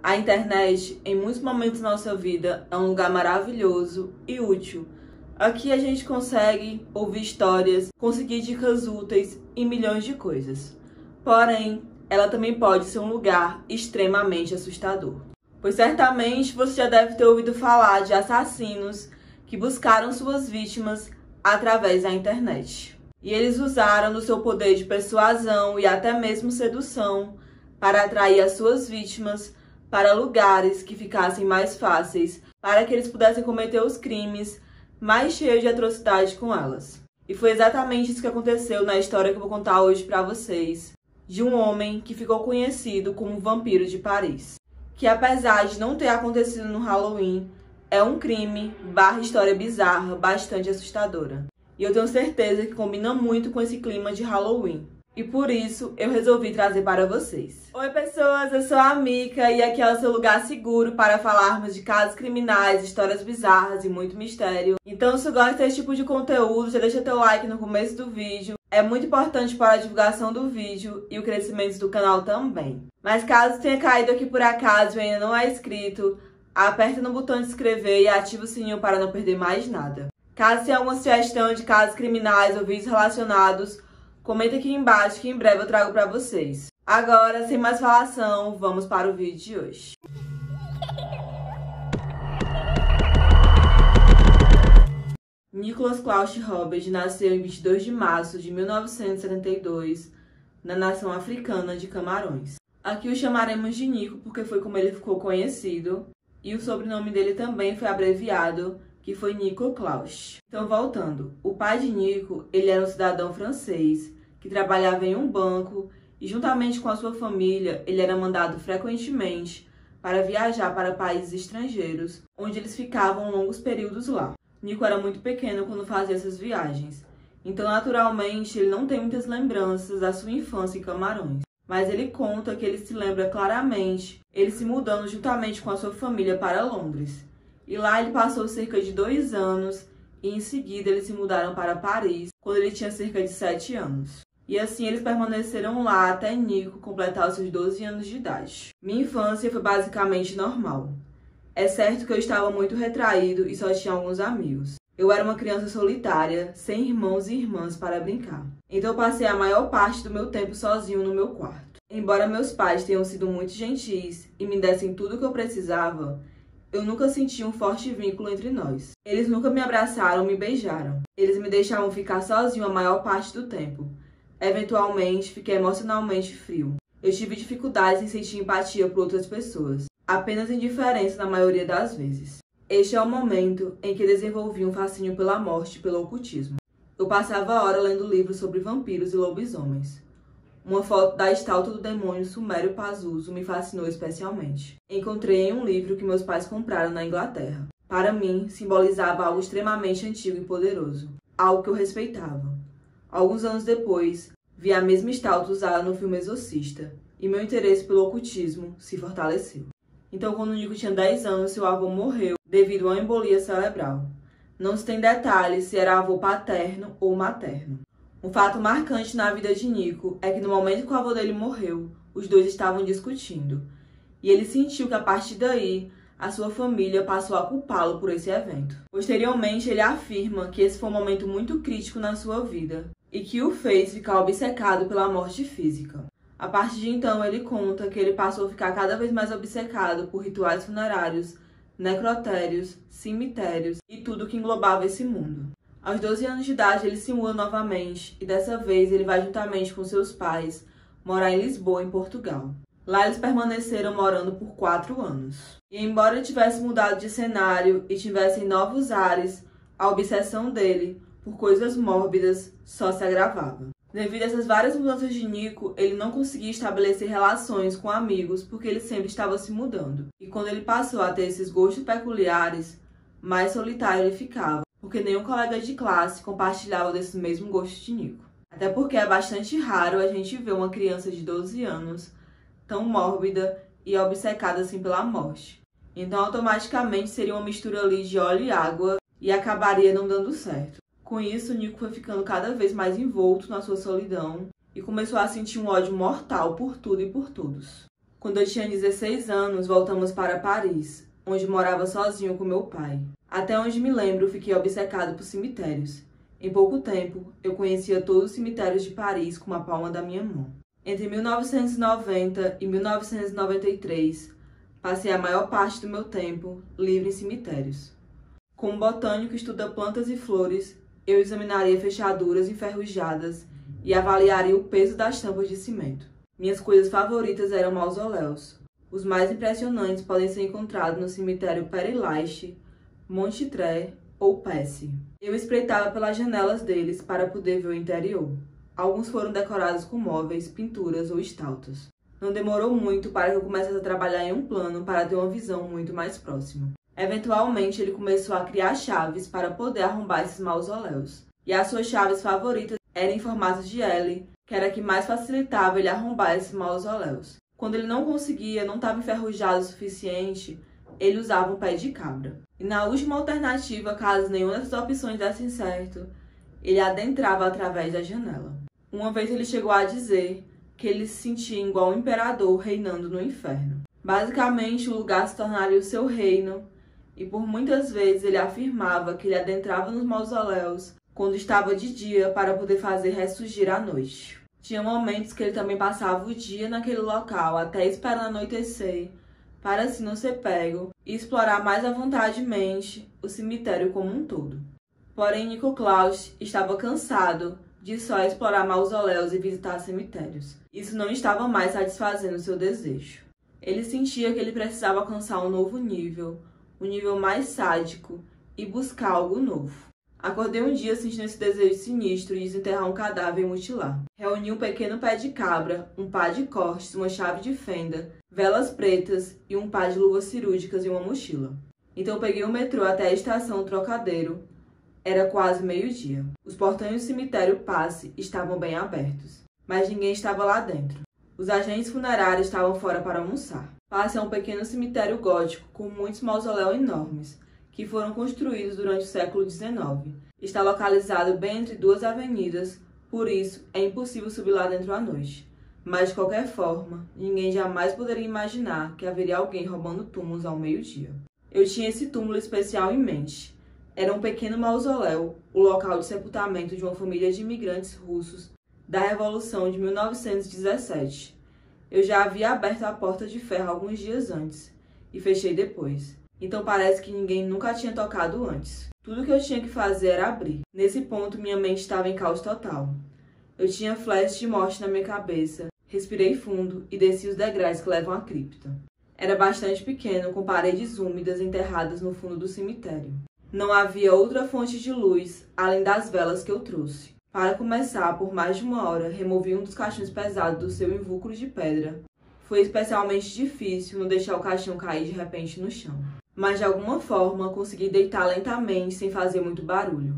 A internet, em muitos momentos da nossa vida, é um lugar maravilhoso e útil. Aqui a gente consegue ouvir histórias, conseguir dicas úteis e milhões de coisas. Porém, ela também pode ser um lugar extremamente assustador. Pois certamente você já deve ter ouvido falar de assassinos que buscaram suas vítimas através da internet. E eles usaram do seu poder de persuasão e até mesmo sedução para atrair as suas vítimas para lugares que ficassem mais fáceis, para que eles pudessem cometer os crimes mais cheios de atrocidade com elas. E foi exatamente isso que aconteceu na história que eu vou contar hoje para vocês, de um homem que ficou conhecido como Vampiro de Paris, que apesar de não ter acontecido no Halloween, é um crime / história bizarra bastante assustadora. E eu tenho certeza que combina muito com esse clima de Halloween. E por isso, eu resolvi trazer para vocês. Oi pessoas, eu sou a Mika e aqui é o seu lugar seguro para falarmos de casos criminais, histórias bizarras e muito mistério. Então se você gosta desse tipo de conteúdo, já deixa teu like no começo do vídeo. É muito importante para a divulgação do vídeo e o crescimento do canal também. Mas caso tenha caído aqui por acaso e ainda não é inscrito, aperta no botão de se inscrever e ativa o sininho para não perder mais nada. Caso tenha alguma sugestão de casos criminais ou vídeos relacionados, comenta aqui embaixo que em breve eu trago pra vocês. Agora, sem mais falação, vamos para o vídeo de hoje. Nicholas Klaus Robert nasceu em 22 de março de 1972, na nação africana de Camarões. Aqui o chamaremos de Nico porque foi como ele ficou conhecido, e o sobrenome dele também foi abreviado, que foi Nico Klaus. Então, voltando, o pai de Nico, ele era um cidadão francês que trabalhava em um banco e, juntamente com a sua família, ele era mandado frequentemente para viajar para países estrangeiros, onde eles ficavam longos períodos lá. Nico era muito pequeno quando fazia essas viagens, então, naturalmente, ele não tem muitas lembranças da sua infância em Camarões. Mas ele conta que ele se lembra claramente ele se mudando juntamente com a sua família para Londres. E lá ele passou cerca de 2 anos e em seguida eles se mudaram para Paris quando ele tinha cerca de 7 anos. E assim eles permaneceram lá até Nico completar os seus 12 anos de idade. Minha infância foi basicamente normal. É certo que eu estava muito retraído e só tinha alguns amigos. Eu era uma criança solitária, sem irmãos e irmãs para brincar. Então eu passei a maior parte do meu tempo sozinho no meu quarto. Embora meus pais tenham sido muito gentis e me dessem tudo o que eu precisava, eu nunca senti um forte vínculo entre nós. Eles nunca me abraçaram ou me beijaram. Eles me deixavam ficar sozinho a maior parte do tempo. Eventualmente, fiquei emocionalmente frio. Eu tive dificuldades em sentir empatia por outras pessoas, apenas indiferença na maioria das vezes. Este é o momento em que desenvolvi um fascínio pela morte e pelo ocultismo. Eu passava a hora lendo livros sobre vampiros e lobisomens. Uma foto da estátua do demônio Sumério Pazuzu me fascinou especialmente. Encontrei em um livro que meus pais compraram na Inglaterra. Para mim, simbolizava algo extremamente antigo e poderoso, algo que eu respeitava. Alguns anos depois, vi a mesma estátua usada no filme Exorcista, e meu interesse pelo ocultismo se fortaleceu. Então, quando Nico tinha 10 anos, seu avô morreu devido a uma embolia cerebral. Não se tem detalhes se era avô paterno ou materno. Um fato marcante na vida de Nico é que no momento que o avô dele morreu, os dois estavam discutindo. E ele sentiu que a partir daí, a sua família passou a culpá-lo por esse evento. Posteriormente, ele afirma que esse foi um momento muito crítico na sua vida e que o fez ficar obcecado pela morte física. A partir de então, ele conta que ele passou a ficar cada vez mais obcecado por rituais funerários, necrotérios, cemitérios e tudo que englobava esse mundo. Aos 12 anos de idade, ele se muda novamente e dessa vez ele vai juntamente com seus pais morar em Lisboa, em Portugal. Lá eles permaneceram morando por 4 anos. E embora ele tivesse mudado de cenário e tivessem novos ares, a obsessão dele por coisas mórbidas só se agravava. Devido a essas várias mudanças de Nico, ele não conseguia estabelecer relações com amigos porque ele sempre estava se mudando. E quando ele passou a ter esses gostos peculiares, mais solitário ele ficava, porque nenhum colega de classe compartilhava desse mesmo gosto de Nico. Até porque é bastante raro a gente ver uma criança de 12 anos tão mórbida e obcecada assim pela morte. Então automaticamente seria uma mistura ali de óleo e água e acabaria não dando certo. Com isso, Nico foi ficando cada vez mais envolto na sua solidão e começou a sentir um ódio mortal por tudo e por todos. Quando eu tinha 16 anos, voltamos para Paris, onde morava sozinho com meu pai. Até onde me lembro, fiquei obcecado por cemitérios. Em pouco tempo, eu conhecia todos os cemitérios de Paris com a palma da minha mão. Entre 1990 e 1993, passei a maior parte do meu tempo livre em cemitérios. Como botânico que estuda plantas e flores, eu examinaria fechaduras enferrujadas e avaliaria o peso das tampas de cimento. Minhas coisas favoritas eram mausoléus. Os mais impressionantes podem ser encontrados no cemitério Père-Lachaise, Montmartre ou Passy. Eu espreitava pelas janelas deles para poder ver o interior. Alguns foram decorados com móveis, pinturas ou estátuas. Não demorou muito para que eu começasse a trabalhar em um plano para ter uma visão muito mais próxima. Eventualmente, ele começou a criar chaves para poder arrombar esses mausoléus. E as suas chaves favoritas eram em formato de L, que era a que mais facilitava ele arrombar esses mausoléus. Quando ele não conseguia, não estava enferrujado o suficiente, ele usava um pé de cabra. E na última alternativa, caso nenhuma dessas opções desse certo, ele adentrava através da janela. Uma vez ele chegou a dizer que ele se sentia igual um imperador reinando no inferno. Basicamente, o lugar se tornaria o seu reino, e por muitas vezes ele afirmava que ele adentrava nos mausoléus quando estava de dia para poder fazer ressurgir à noite. Tinha momentos que ele também passava o dia naquele local até esperando anoitecer, para assim não ser pego e explorar mais à vontademente o cemitério como um todo. Porém, Nico Claus estava cansado de só explorar mausoléus e visitar cemitérios. Isso não estava mais satisfazendo seu desejo. Ele sentia que ele precisava alcançar um novo nível, um nível mais sádico e buscar algo novo. Acordei um dia sentindo esse desejo sinistro de desenterrar um cadáver e mutilar. Reuni um pequeno pé de cabra, um pá de cortes, uma chave de fenda, velas pretas e um pá de luvas cirúrgicas e uma mochila. Então peguei o metrô até a estação Trocadeiro. Era quase meio-dia. Os portões do cemitério Passy estavam bem abertos, mas ninguém estava lá dentro. Os agentes funerários estavam fora para almoçar. Passy é um pequeno cemitério gótico com muitos mausoléus enormes, que foram construídos durante o século XIX. Está localizado bem entre duas avenidas, por isso é impossível subir lá dentro à noite. Mas, de qualquer forma, ninguém jamais poderia imaginar que haveria alguém roubando túmulos ao meio-dia. Eu tinha esse túmulo especial em mente. Era um pequeno mausoléu, o local de sepultamento de uma família de imigrantes russos da Revolução de 1917. Eu já havia aberto a porta de ferro alguns dias antes e fechei depois. Então parece que ninguém nunca tinha tocado antes. Tudo que eu tinha que fazer era abrir. Nesse ponto, minha mente estava em caos total. Eu tinha flashes de morte na minha cabeça. Respirei fundo e desci os degraus que levam à cripta. Era bastante pequeno, com paredes úmidas enterradas no fundo do cemitério. Não havia outra fonte de luz, além das velas que eu trouxe. Para começar, por mais de uma hora, removi um dos caixões pesados do seu invólucro de pedra. Foi especialmente difícil não deixar o caixão cair de repente no chão. Mas de alguma forma consegui deitar lentamente sem fazer muito barulho.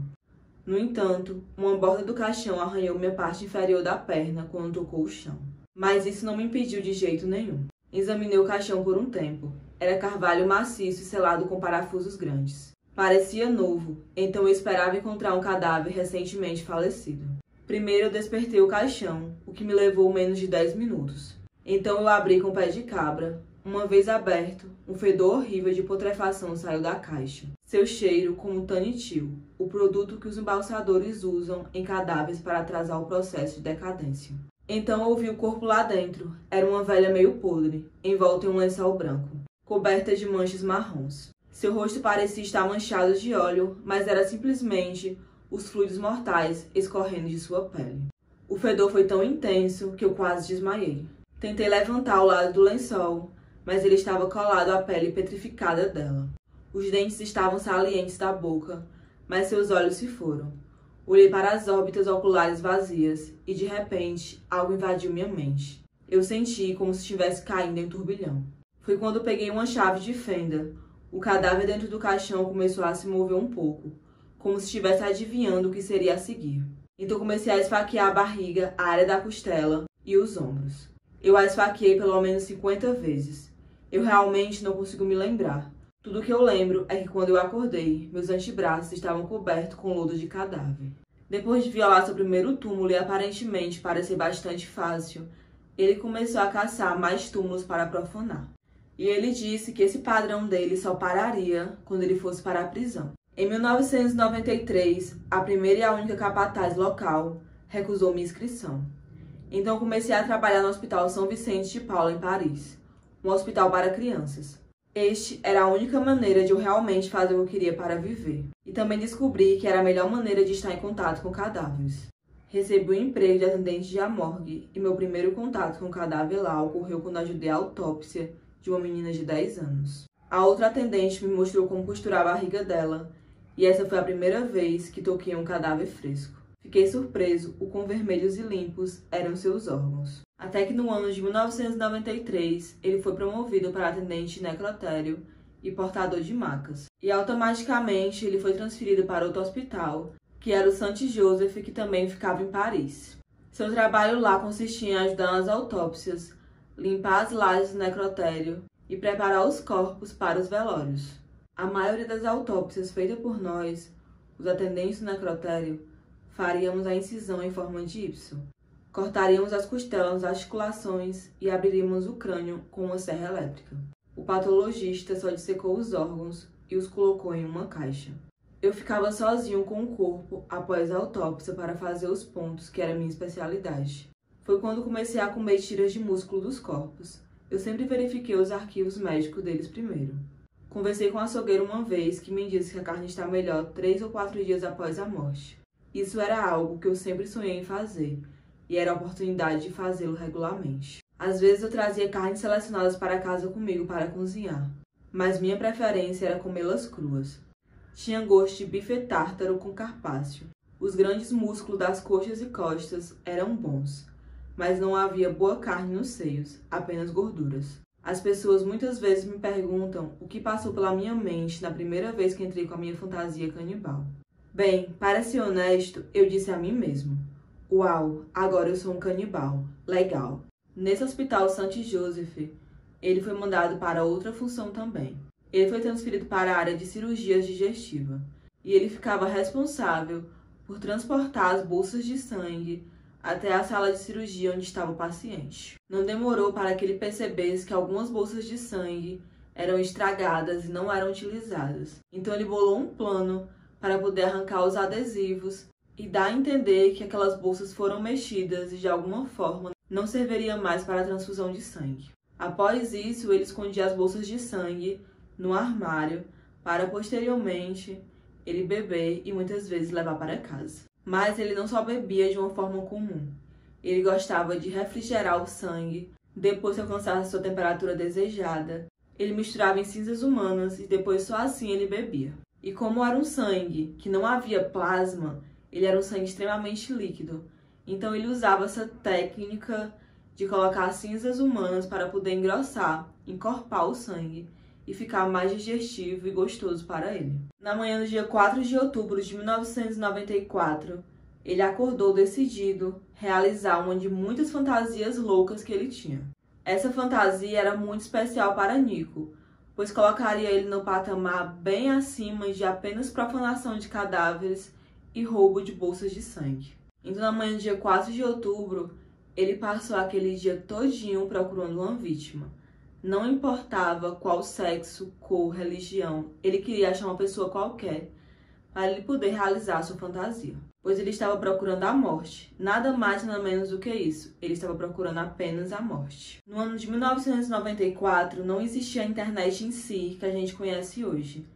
No entanto, uma borda do caixão arranhou minha parte inferior da perna quando tocou o chão. Mas isso não me impediu de jeito nenhum. Examinei o caixão por um tempo. Era carvalho maciço e selado com parafusos grandes. Parecia novo, então eu esperava encontrar um cadáver recentemente falecido. Primeiro eu despertei o caixão, o que me levou menos de 10 minutos. Então eu abri com o pé de cabra. Uma vez aberto, um fedor horrível de putrefação saiu da caixa. Seu cheiro como tanitil, o produto que os embalsadores usam em cadáveres para atrasar o processo de decadência. Então ouvi o corpo lá dentro. Era uma velha meio podre, envolta em um lençol branco, coberta de manchas marrons. Seu rosto parecia estar manchado de óleo, mas era simplesmente os fluidos mortais escorrendo de sua pele. O fedor foi tão intenso que eu quase desmaiei. Tentei levantar ao lado do lençol, mas ele estava colado à pele petrificada dela. Os dentes estavam salientes da boca, mas seus olhos se foram. Olhei para as órbitas oculares vazias e, de repente, algo invadiu minha mente. Eu senti como se estivesse caindo em turbilhão. Foi quando peguei uma chave de fenda. O cadáver dentro do caixão começou a se mover um pouco, como se estivesse adivinhando o que seria a seguir. Então comecei a esfaquear a barriga, a área da costela e os ombros. Eu a esfaqueei pelo menos 50 vezes. Eu realmente não consigo me lembrar. Tudo que eu lembro é que quando eu acordei, meus antebraços estavam cobertos com lodo de cadáver. Depois de violar seu primeiro túmulo e aparentemente parecer bastante fácil, ele começou a caçar mais túmulos para profanar. E ele disse que esse padrão dele só pararia quando ele fosse para a prisão. Em 1993, a primeira e a única capataz local recusou minha inscrição. Então comecei a trabalhar no Hospital São Vicente de Paula, em Paris, um hospital para crianças. Este era a única maneira de eu realmente fazer o que eu queria para viver. E também descobri que era a melhor maneira de estar em contato com cadáveres. Recebi o emprego de atendente de morgue e meu primeiro contato com o cadáver lá ocorreu quando ajudei a autópsia de uma menina de 10 anos. A outra atendente me mostrou como costurar a barriga dela e essa foi a primeira vez que toquei em um cadáver fresco. Fiquei surpreso o quão vermelhos e limpos eram seus órgãos. Até que no ano de 1993, ele foi promovido para atendente de necrotério e portador de macas. E automaticamente ele foi transferido para outro hospital, que era o Saint-Joseph, que também ficava em Paris. Seu trabalho lá consistia em ajudar nas autópsias, limpar as lajes do necrotério e preparar os corpos para os velórios. A maioria das autópsias feitas por nós, os atendentes do necrotério, faríamos a incisão em forma de Y. Cortaríamos as costelas, as articulações e abriríamos o crânio com uma serra elétrica. O patologista só dissecou os órgãos e os colocou em uma caixa. Eu ficava sozinho com o corpo após a autópsia para fazer os pontos, que era minha especialidade. Foi quando comecei a comer tiras de músculo dos corpos. Eu sempre verifiquei os arquivos médicos deles primeiro. Conversei com o açougueiro uma vez que me disse que a carne está melhor 3 ou 4 dias após a morte. Isso era algo que eu sempre sonhei em fazer, e era a oportunidade de fazê-lo regularmente. Às vezes eu trazia carnes selecionadas para casa comigo para cozinhar, mas minha preferência era comê-las cruas. Tinha gosto de bife tártaro com carpaccio. Os grandes músculos das coxas e costas eram bons, mas não havia boa carne nos seios, apenas gorduras. As pessoas muitas vezes me perguntam o que passou pela minha mente na primeira vez que entrei com a minha fantasia canibal. Bem, para ser honesto, eu disse a mim mesmo: uau, agora eu sou um canibal. Legal. Nesse hospital Saint-Joseph, ele foi mandado para outra função também. Ele foi transferido para a área de cirurgias digestiva. E ele ficava responsável por transportar as bolsas de sangue até a sala de cirurgia onde estava o paciente. Não demorou para que ele percebesse que algumas bolsas de sangue eram estragadas e não eram utilizadas. Então ele bolou um plano para poder arrancar os adesivos e dar a entender que aquelas bolsas foram mexidas e de alguma forma não serviria mais para a transfusão de sangue. Após isso, ele escondia as bolsas de sangue no armário para posteriormente ele beber e muitas vezes levar para casa. Mas ele não só bebia de uma forma comum. Ele gostava de refrigerar o sangue depois que alcançasse sua temperatura desejada. Ele misturava em cinzas humanas e depois só assim ele bebia. E como era um sangue que não havia plasma, ele era um sangue extremamente líquido. Então ele usava essa técnica de colocar cinzas humanas para poder engrossar, encorpar o sangue e ficar mais digestivo e gostoso para ele. Na manhã do dia 4 de outubro de 1994, ele acordou decidido a realizar uma de muitas fantasias loucas que ele tinha. Essa fantasia era muito especial para Nico, pois colocaria ele no patamar bem acima de apenas profanação de cadáveres e roubo de bolsas de sangue. Então, na manhã do dia 4 de outubro, ele passou aquele dia todinho procurando uma vítima. Não importava qual sexo, cor, religião, ele queria achar uma pessoa qualquer para ele poder realizar sua fantasia. Pois ele estava procurando a morte. Nada mais nada menos do que isso. Ele estava procurando apenas a morte. No ano de 1994, não existia a internet em si que a gente conhece hoje.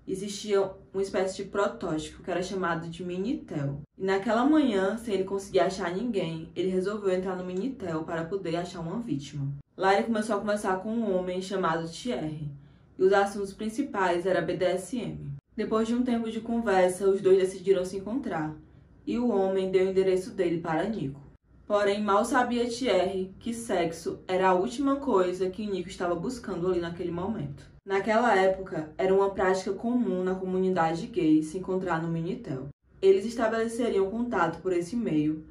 Existia uma espécie de protótipo que era chamado de Minitel. E naquela manhã, sem ele conseguir achar ninguém, ele resolveu entrar no Minitel para poder achar uma vítima. Lá ele começou a conversar com um homem chamado Thierry. E os assuntos principais eram BDSM. Depois de um tempo de conversa, os dois decidiram se encontrar. E o homem deu o endereço dele para Nico. Porém, mal sabia Thierry que sexo era a última coisa que Nico estava buscando ali naquele momento. Naquela época, era uma prática comum na comunidade gay se encontrar no Minitel. Eles estabeleceriam contato por esse meio,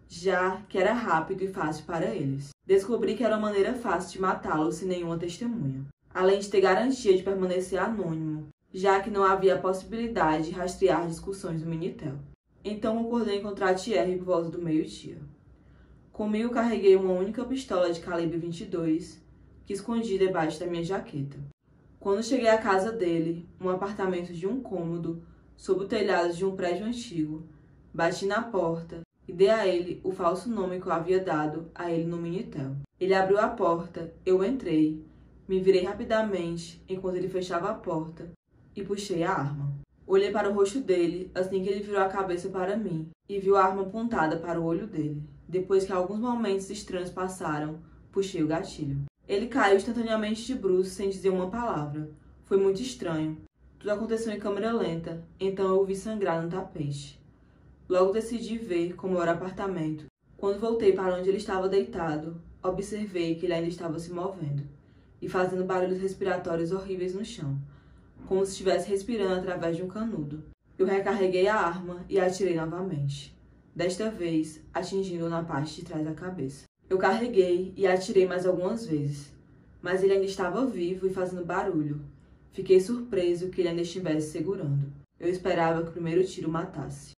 já que era rápido e fácil para eles. Descobri que era uma maneira fácil de matá-lo sem nenhuma testemunha, além de ter garantia de permanecer anônimo, já que não havia a possibilidade de rastrear discussões do Minitel. Então concordei em encontrar Thierry por volta do meio-dia. Comigo carreguei uma única pistola de calibre 22, que escondi debaixo da minha jaqueta. Quando cheguei à casa dele, um apartamento de um cômodo, sob o telhado de um prédio antigo, bati na porta e dei a ele o falso nome que eu havia dado a ele no Minitel. Ele abriu a porta, eu entrei, me virei rapidamente enquanto ele fechava a porta e puxei a arma. Olhei para o rosto dele assim que ele virou a cabeça para mim e viu a arma apontada para o olho dele. Depois que alguns momentos estranhos passaram, puxei o gatilho. Ele caiu instantaneamente de bruços sem dizer uma palavra. Foi muito estranho. Tudo aconteceu em câmera lenta, então eu o vi sangrar no tapete. Logo decidi ver como era o apartamento. Quando voltei para onde ele estava deitado, observei que ele ainda estava se movendo e fazendo barulhos respiratórios horríveis no chão, como se estivesse respirando através de um canudo. Eu recarreguei a arma e atirei novamente, desta vez atingindo-o na parte de trás da cabeça. Eu carreguei e atirei mais algumas vezes, mas ele ainda estava vivo e fazendo barulho. Fiquei surpreso que ele ainda estivesse segurando. Eu esperava que o primeiro tiro matasse.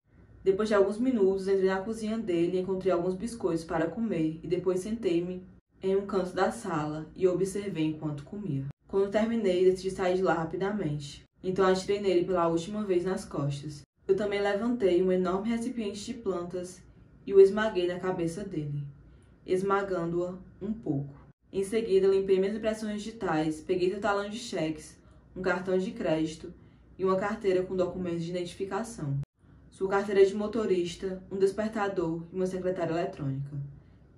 Depois de alguns minutos, entrei na cozinha dele e encontrei alguns biscoitos para comer e depois sentei-me em um canto da sala e observei enquanto comia. Quando terminei, decidi sair de lá rapidamente. Então atirei nele pela última vez nas costas. Eu também levantei um enorme recipiente de plantas e o esmaguei na cabeça dele, esmagando-a um pouco. Em seguida, limpei minhas impressões digitais, peguei seu talão de cheques, um cartão de crédito e uma carteira com documentos de identificação, sua carteira de motorista, um despertador e uma secretária eletrônica.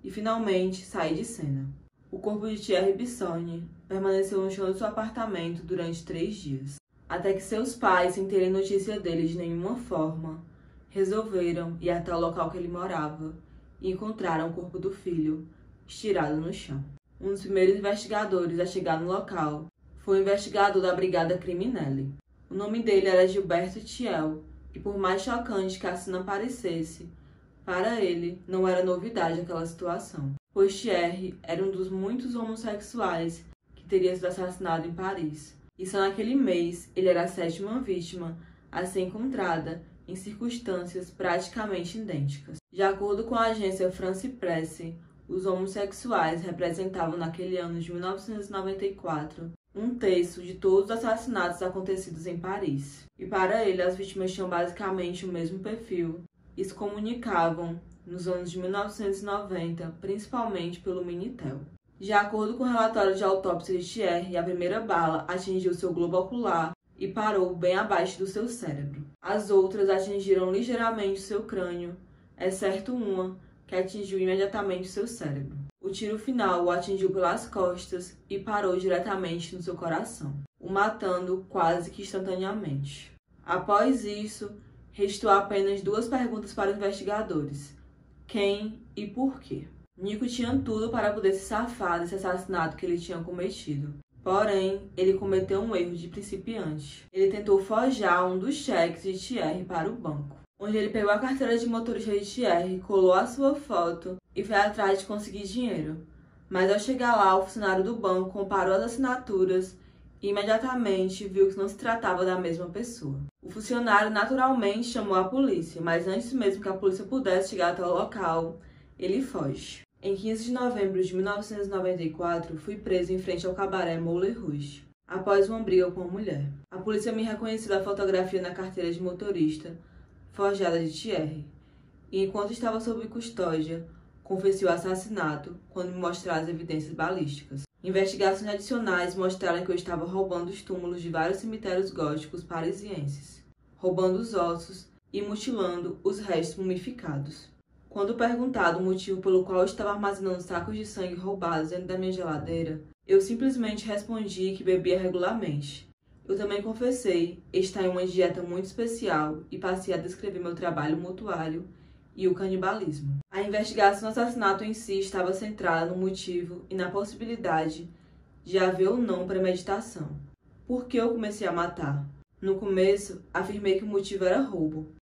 E finalmente saí de cena. O corpo de Thierry Bissoni permaneceu no chão do seu apartamento durante 3 dias, até que seus pais, sem terem notícia dele de nenhuma forma, resolveram ir até o local que ele morava e encontraram o corpo do filho estirado no chão. Um dos primeiros investigadores a chegar no local foi o investigador da Brigada Criminelli. O nome dele era Gilberto Thiel, e por mais chocante que a cena parecesse, para ele não era novidade aquela situação, pois Thierry era um dos muitos homossexuais que teria sido assassinado em Paris. E só naquele mês ele era a 7ª vítima a ser encontrada em circunstâncias praticamente idênticas. De acordo com a agência France Presse, os homossexuais representavam naquele ano de 1994 um terço de todos os assassinatos acontecidos em Paris. E para ele, as vítimas tinham basicamente o mesmo perfil e se comunicavam nos anos de 1990, principalmente pelo Minitel. De acordo com o relatório de autópsia de Thierry, a primeira bala atingiu seu globo ocular e parou bem abaixo do seu cérebro. As outras atingiram ligeiramente seu crânio, exceto uma que atingiu imediatamente seu cérebro. O tiro final o atingiu pelas costas e parou diretamente no seu coração, o matando quase que instantaneamente. Após isso, restou apenas 2 perguntas para os investigadores: quem e por quê? Nico tinha tudo para poder se safar desse assassinato que ele tinha cometido. Porém, ele cometeu um erro de principiante. Ele tentou forjar um dos cheques de Thierry para o banco, onde ele pegou a carteira de motorista de Thierry, colou a sua foto e foi atrás de conseguir dinheiro. Mas ao chegar lá, o funcionário do banco comparou as assinaturas e imediatamente viu que não se tratava da mesma pessoa. O funcionário naturalmente chamou a polícia, mas antes mesmo que a polícia pudesse chegar até o local, ele foge. Em 15 de novembro de 1994, fui preso em frente ao cabaré Moulin Rouge, após uma briga com uma mulher. A polícia me reconheceu a fotografia na carteira de motorista, forjada de Thierry, e enquanto estava sob custódia, confessei o assassinato quando me mostraram as evidências balísticas. Investigações adicionais mostraram que eu estava roubando os túmulos de vários cemitérios góticos parisienses, roubando os ossos e mutilando os restos mumificados. Quando perguntado o motivo pelo qual eu estava armazenando sacos de sangue roubados dentro da minha geladeira, eu simplesmente respondi que bebia regularmente. Eu também confessei estar em uma dieta muito especial e passei a descrever meu trabalho mortuário e o canibalismo. A investigação do assassinato em si estava centrada no motivo e na possibilidade de haver ou não premeditação. Por que eu comecei a matar? No começo, afirmei que o motivo era roubo,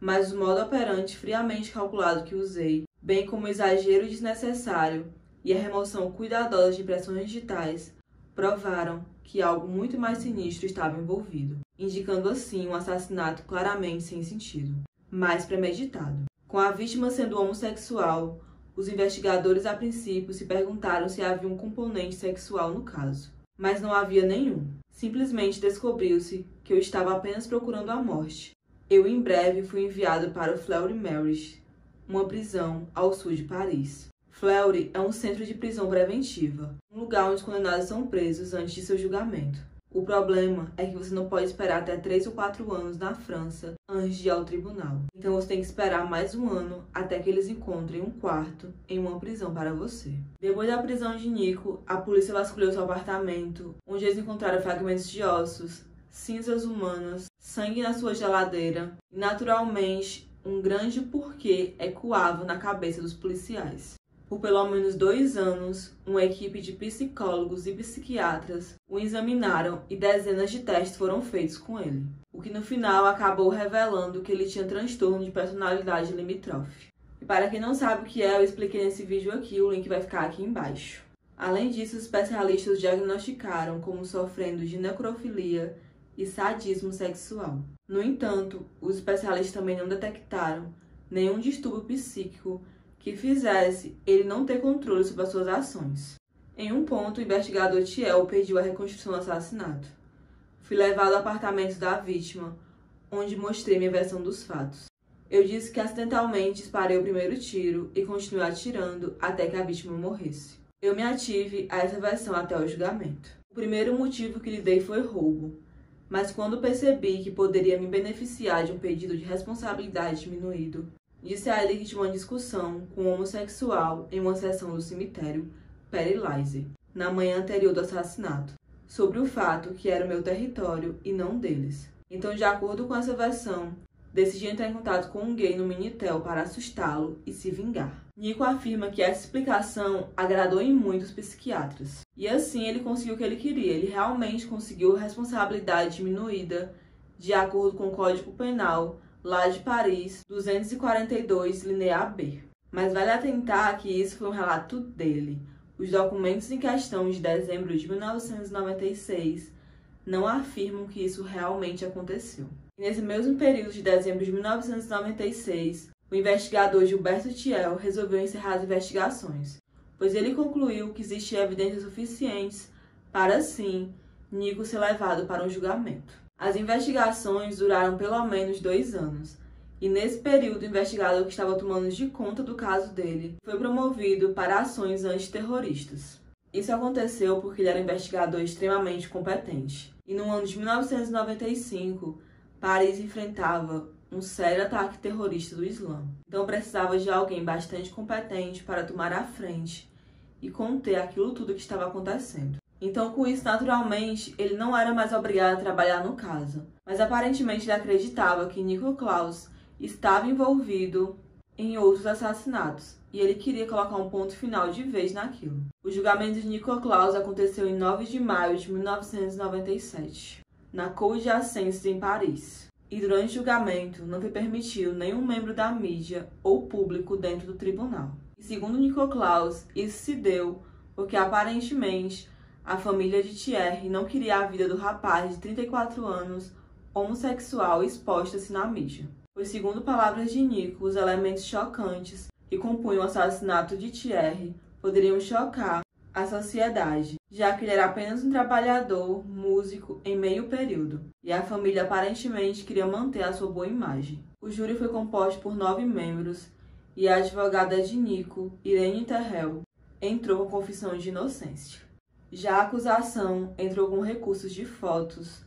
mas o modo operante friamente calculado que usei, bem como o exagero desnecessário e a remoção cuidadosa de impressões digitais, provaram que algo muito mais sinistro estava envolvido, indicando assim um assassinato claramente sem sentido, mas premeditado. Com a vítima sendo homossexual, Os investigadores, a princípio, se perguntaram se havia um componente sexual no caso, mas não havia nenhum. Simplesmente descobriu-se que eu estava apenas procurando a morte. Eu, em breve, fui enviado para o Fleury Mériges, uma prisão ao sul de Paris. Fleury é um centro de prisão preventiva, um lugar onde os condenados são presos antes de seu julgamento. O problema é que você não pode esperar até 3 ou 4 anos na França antes de ir ao tribunal. Então você tem que esperar mais um ano até que eles encontrem um quarto em uma prisão para você. Depois da prisão de Nico, a polícia vasculhou seu apartamento, onde eles encontraram fragmentos de ossos, cinzas humanas, sangue na sua geladeira e, naturalmente, um grande porquê ecoava na cabeça dos policiais. Por pelo menos 2 anos, uma equipe de psicólogos e psiquiatras o examinaram e dezenas de testes foram feitos com ele, o que no final acabou revelando que ele tinha transtorno de personalidade limítrofe. E para quem não sabe o que é, eu expliquei nesse vídeo aqui, o link vai ficar aqui embaixo. Além disso, os especialistas o diagnosticaram como sofrendo de necrofilia e sadismo sexual. No entanto, os especialistas também não detectaram nenhum distúrbio psíquico que fizesse ele não ter controle sobre as suas ações. Em um ponto, o investigador Thiel pediu a reconstrução do assassinato. Fui levado ao apartamento da vítima, onde mostrei minha versão dos fatos. Eu disse que acidentalmente disparei o primeiro tiro e continuei atirando até que a vítima morresse. Eu me ative a essa versão até o julgamento. O primeiro motivo que lhe dei foi roubo, mas quando percebi que poderia me beneficiar de um pedido de responsabilidade diminuído, disse a ele que tinha uma discussão com um homossexual em uma sessão do cemitério Père-Lachaise, na manhã anterior do assassinato, sobre o fato que era o meu território e não deles. Então, de acordo com essa versão, decidi entrar em contato com um gay no Minitel para assustá-lo e se vingar. Nico afirma que essa explicação agradou em muitos psiquiatras. E assim ele conseguiu o que ele queria. Ele realmente conseguiu responsabilidade diminuída de acordo com o Código Penal lá de Paris, 242, linha B. Mas vale atentar que isso foi um relato dele. Os documentos em questão de dezembro de 1996 não afirmam que isso realmente aconteceu. E nesse mesmo período de dezembro de 1996, o investigador Gilberto Thiel resolveu encerrar as investigações, pois ele concluiu que existiam evidências suficientes para, assim, Nico ser levado para um julgamento. As investigações duraram pelo menos 2 anos, e nesse período o investigador que estava tomando de conta do caso dele foi promovido para ações antiterroristas. Isso aconteceu porque ele era um investigador extremamente competente. E no ano de 1995, Paris enfrentava um sério ataque terrorista do Islã. Então precisava de alguém bastante competente para tomar a frente e conter aquilo tudo que estava acontecendo. Então, com isso, naturalmente, ele não era mais obrigado a trabalhar no caso. Mas aparentemente ele acreditava que Nico Claus estava envolvido em outros assassinatos. E ele queria colocar um ponto final de vez naquilo. O julgamento de Nico Claus aconteceu em 9 de maio de 1997, na Cour d'Assise, em Paris. E durante o julgamento não foi permitido nenhum membro da mídia ou público dentro do tribunal. E segundo Nico Claus, isso se deu porque aparentemente a família de Thierry não queria a vida do rapaz de 34 anos, homossexual, exposta-se na mídia. Pois, segundo palavras de Nico, os elementos chocantes que compunham o assassinato de Thierry poderiam chocar a sociedade, já que ele era apenas um trabalhador, músico em meio período, e a família aparentemente queria manter a sua boa imagem. O júri foi composto por 9 membros, e a advogada de Nico, Irene Terrell, entrou com confissão de inocência. Já a acusação entrou com recursos de fotos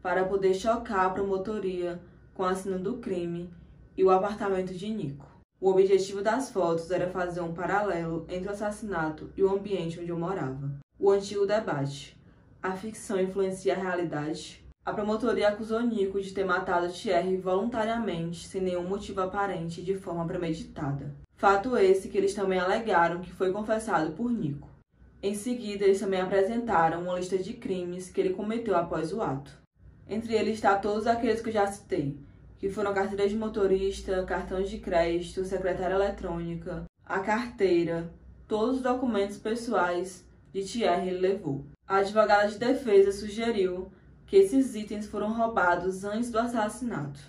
para poder chocar a promotoria com a cena do crime e o apartamento de Nico. O objetivo das fotos era fazer um paralelo entre o assassinato e o ambiente onde eu morava. O antigo debate: a ficção influencia a realidade? A promotoria acusou Nico de ter matado Thierry voluntariamente, sem nenhum motivo aparente e de forma premeditada. Fato esse que eles também alegaram que foi confessado por Nico. Em seguida, eles também apresentaram uma lista de crimes que ele cometeu após o ato. Entre eles está todos aqueles que eu já citei, que foram carteira de motorista, cartão de crédito, secretária eletrônica, a carteira, todos os documentos pessoais de Thierry ele levou. A advogada de defesa sugeriu que esses itens foram roubados antes do assassinato,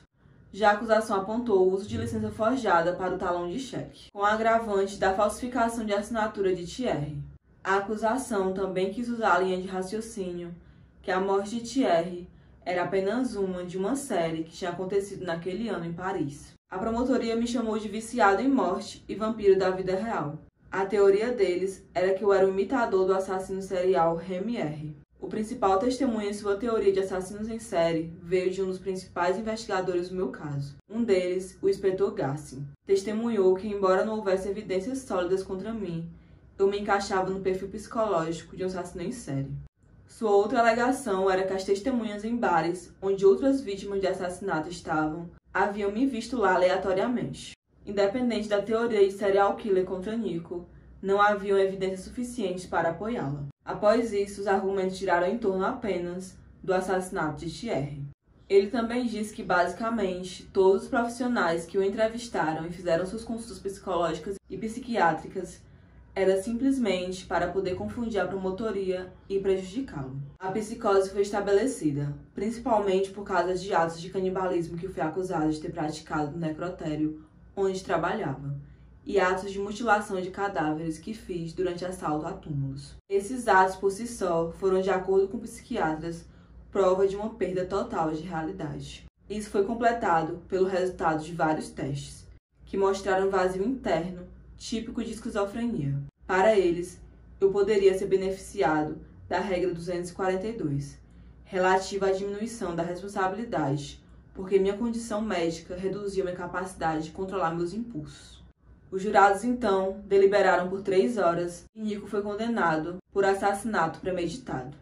Já a acusação apontou o uso de licença forjada para o talão de cheque, com o agravante da falsificação de assinatura de Thierry. A acusação também quis usar a linha de raciocínio que a morte de Thierry era apenas uma de uma série que tinha acontecido naquele ano em Paris. A promotoria me chamou de viciado em morte e vampiro da vida real. A teoria deles era que eu era o imitador do assassino serial Remy R. O principal testemunho em sua teoria de assassinos em série veio de um dos principais investigadores do meu caso. Um deles, o inspetor Gassin, testemunhou que, embora não houvesse evidências sólidas contra mim, eu me encaixava no perfil psicológico de um assassino em série. Sua outra alegação era que as testemunhas em bares, onde outras vítimas de assassinato estavam, haviam me visto lá aleatoriamente. Independente da teoria de serial killer contra Nico, não haviam evidências suficientes para apoiá-la. Após isso, os argumentos giraram em torno apenas do assassinato de Thierry. Ele também disse que, basicamente, todos os profissionais que o entrevistaram e fizeram suas consultas psicológicas e psiquiátricas era simplesmente para poder confundir a promotoria e prejudicá-lo. A psicose foi estabelecida, principalmente por causa de atos de canibalismo que fui acusado de ter praticado no necrotério onde trabalhava, e atos de mutilação de cadáveres que fiz durante assalto a túmulos. Esses atos por si só foram, de acordo com psiquiatras, prova de uma perda total de realidade. Isso foi completado pelo resultado de vários testes, que mostraram um vazio interno típico de esquizofrenia. Para eles, eu poderia ser beneficiado da regra 242, relativa à diminuição da responsabilidade, porque minha condição médica reduzia minha capacidade de controlar meus impulsos. Os jurados, então, deliberaram por 3 horas e Nico foi condenado por assassinato premeditado,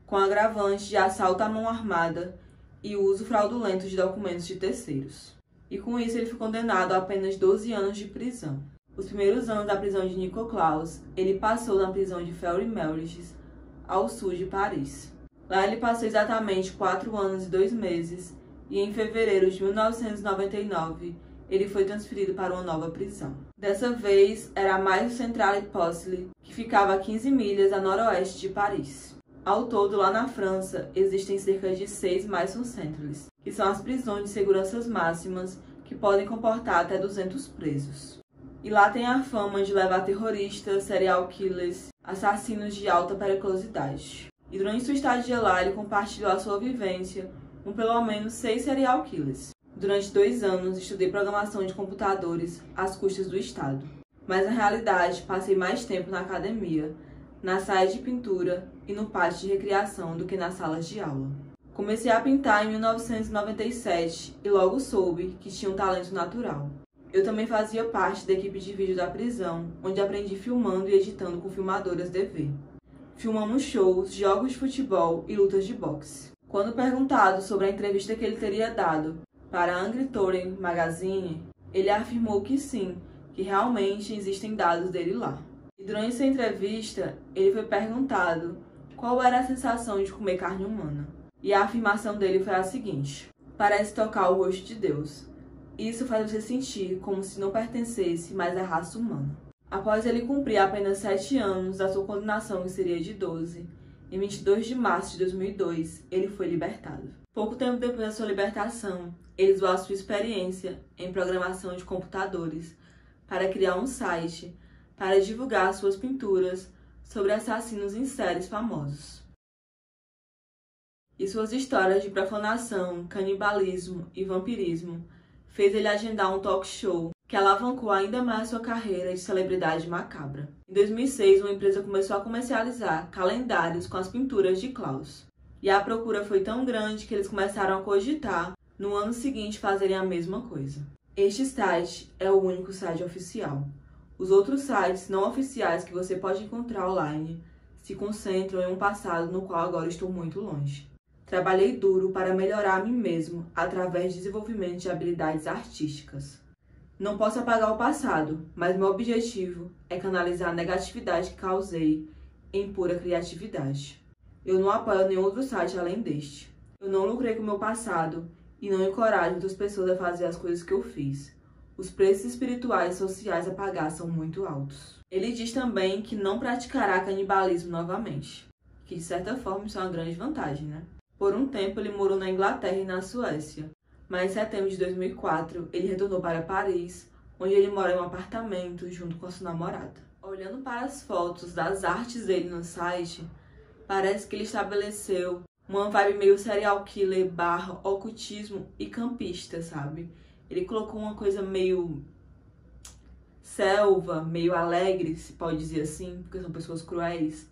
com agravante de assalto à mão armada e uso fraudulento de documentos de terceiros. E com isso ele foi condenado a apenas 12 anos de prisão. Os primeiros anos da prisão de Nico Claus, ele passou na prisão de Fleury-Mérogis, ao sul de Paris. Lá ele passou exatamente 4 anos e 2 meses, e em fevereiro de 1999, ele foi transferido para uma nova prisão. Dessa vez, era a mais Centrale Postle, que ficava a 15 milhas a noroeste de Paris. Ao todo, lá na França, existem cerca de 6 Maison Centrales, que são as prisões de seguranças máximas que podem comportar até 200 presos. E lá tem a fama de levar terroristas, serial killers, assassinos de alta periculosidade. E durante sua estadia lá, ele compartilhou a sua vivência com pelo menos 6 serial killers. Durante 2 anos, estudei programação de computadores às custas do Estado. Mas, na realidade, passei mais tempo na academia, nas salas de pintura e no pátio de recreação do que nas salas de aula. Comecei a pintar em 1997 e logo soube que tinha um talento natural. Eu também fazia parte da equipe de vídeo da prisão, onde aprendi filmando e editando com filmadoras DV. Filmamos shows, jogos de futebol e lutas de boxe. Quando perguntado sobre a entrevista que ele teria dado para a Angry Touring Magazine, ele afirmou que sim, que realmente existem dados dele lá. E durante essa entrevista, ele foi perguntado qual era a sensação de comer carne humana. E a afirmação dele foi a seguinte: parece tocar o rosto de Deus. Isso faz você sentir como se não pertencesse mais à raça humana. Após ele cumprir apenas 7 anos da sua condenação, que seria de 12, em 22 de março de 2002, ele foi libertado. Pouco tempo depois da sua libertação, ele usou a sua experiência em programação de computadores para criar um site para divulgar suas pinturas sobre assassinos em séries famosos. E suas histórias de profanação, canibalismo e vampirismo fez ele agendar um talk show que alavancou ainda mais sua carreira de celebridade macabra. Em 2006, uma empresa começou a comercializar calendários com as pinturas de Claus. E a procura foi tão grande que eles começaram a cogitar, no ano seguinte, fazerem a mesma coisa. Este site é o único site oficial. Os outros sites não oficiais que você pode encontrar online se concentram em um passado no qual agora estou muito longe. Trabalhei duro para melhorar a mim mesmo através de desenvolvimento de habilidades artísticas. Não posso apagar o passado, mas meu objetivo é canalizar a negatividade que causei em pura criatividade. Eu não apoio nenhum outro site além deste. Eu não lucrei com o meu passado e não encorajo outras pessoas a fazer as coisas que eu fiz. Os preços espirituais e sociais a pagar são muito altos. Ele diz também que não praticará canibalismo novamente, que de certa forma isso é uma grande vantagem, né? Por um tempo ele morou na Inglaterra e na Suécia, mas em setembro de 2004 ele retornou para Paris, onde ele mora em um apartamento junto com a sua namorada. Olhando para as fotos das artes dele no site, parece que ele estabeleceu uma vibe meio serial killer / ocultismo e campista, sabe? Ele colocou uma coisa meio selva, meio alegre, se pode dizer assim, porque são pessoas cruéis.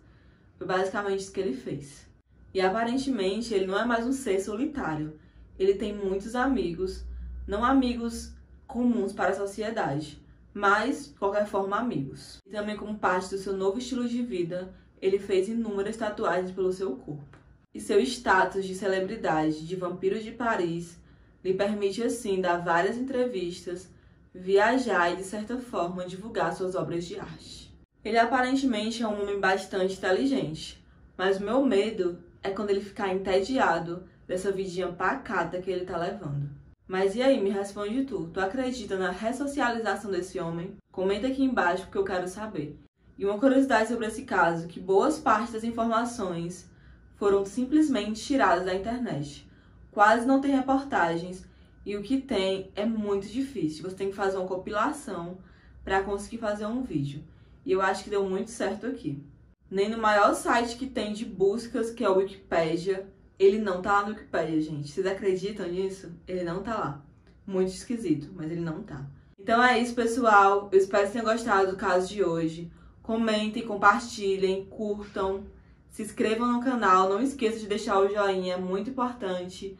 Foi basicamente isso que ele fez. E aparentemente ele não é mais um ser solitário. Ele tem muitos amigos, não amigos comuns para a sociedade, mas, de qualquer forma, amigos. E também, como parte do seu novo estilo de vida, ele fez inúmeras tatuagens pelo seu corpo. E seu status de celebridade, de vampiro de Paris, lhe permite, assim, dar várias entrevistas, viajar e, de certa forma, divulgar suas obras de arte. Ele aparentemente é um homem bastante inteligente, mas o meu medo é quando ele ficar entediado dessa vidinha pacata que ele tá levando. Mas e aí, me responde tu. Tu acredita na ressocialização desse homem? Comenta aqui embaixo porque eu quero saber. E uma curiosidade sobre esse caso, que boas partes das informações foram simplesmente tiradas da internet. Quase não tem reportagens e o que tem é muito difícil. Você tem que fazer uma compilação para conseguir fazer um vídeo. E eu acho que deu muito certo aqui. Nem no maior site que tem de buscas, que é o Wikipedia, ele não tá lá no Wikipedia, gente. Vocês acreditam nisso? Ele não tá lá. Muito esquisito, mas ele não tá. Então é isso, pessoal. Eu espero que tenham gostado do caso de hoje. Comentem, compartilhem, curtam, se inscrevam no canal. Não esqueça de deixar o joinha, é muito importante.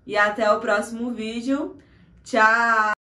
E até o próximo vídeo. Tchau!